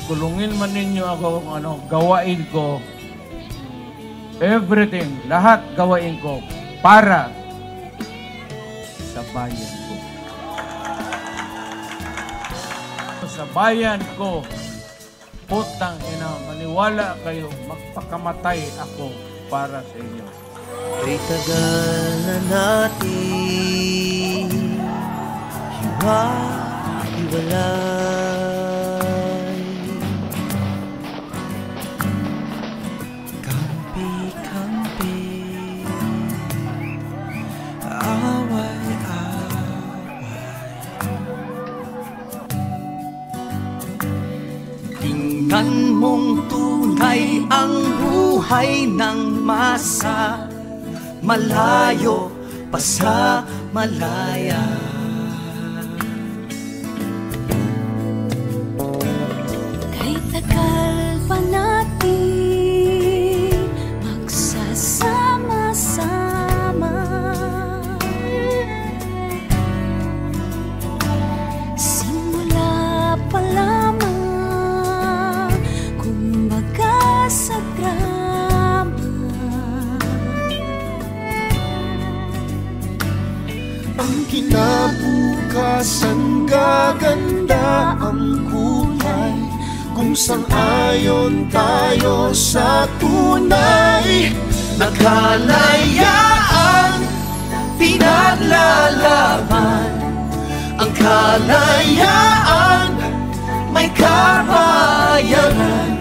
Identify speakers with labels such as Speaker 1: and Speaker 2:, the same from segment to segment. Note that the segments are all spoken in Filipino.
Speaker 1: kulungin man ninyo ako kung ano, gawain ko. Everything, lahat gawain ko para sa bayan ko. Sa bayan ko, putang ina, maniwala kayo, magpakamatay ako para sa inyo.
Speaker 2: Kay tagal na natin hiwa-hiwalay, kampi-kampi, away-away. Tingnan mong tunay ang buhay ng masa, malayo pa sa malaya.
Speaker 3: Kay tagal pa natin magsasama-sama, simula pa lamang, kumbaga sa drama.
Speaker 4: Ang kinabukasan, gaganda ang kulay, kung sang-ayon tayo sa tunay.
Speaker 2: Nakalayaan, pinaglalaban, ang kalayaan, may kabayaran.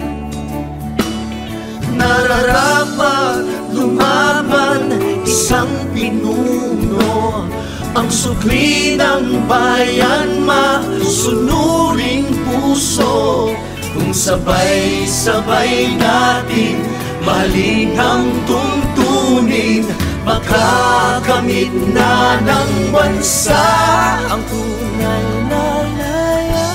Speaker 2: Nararapat lumaban, isang pinuno, ang sukli ng bayan, masunuring puso. Kung sabay-sabay natin mahalin ang tuntunin, makakamit na ng bansa ang tunay na laya.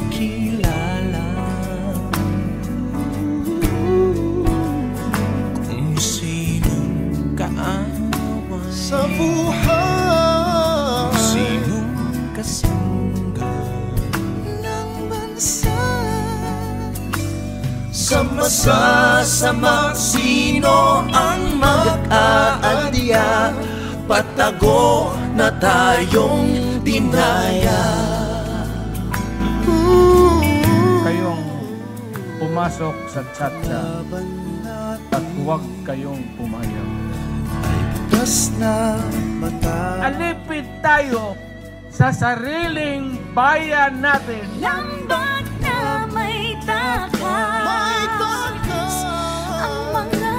Speaker 4: Makikilala kung sinong kaawa sa buhay, sinong kasangga ng bansa.
Speaker 2: Sa masasama, sino ang mag-aadya? Patago na tayong dinaya.
Speaker 1: Kayong pumasok sa tsa-tsa at huwag kayong pumayag.
Speaker 4: Tas na mata,
Speaker 1: Alipid tayo sa sariling bayan natin.
Speaker 3: Lambat na may takas, ang mga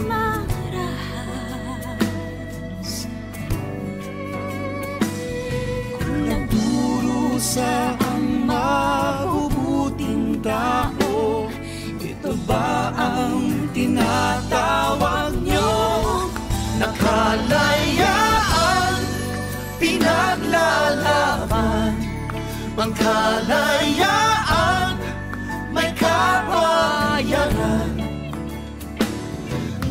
Speaker 3: marahas. Kung
Speaker 4: sa ang mabubuting tao, ito ba ang tinatawag nyo?
Speaker 2: Nakalayaan, pinaglalaban, ang kalayaan, may kabayaran.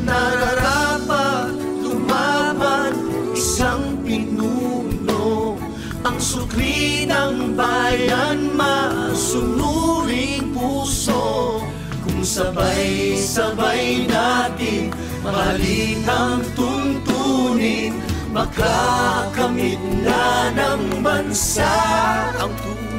Speaker 2: Nararapat lumaban, isang pinuno, ang sukli ng bayan, masunuring puso. Kung sabay-sabay natin mahalin ang tuntunin, makakamit na ng bansa ang tunay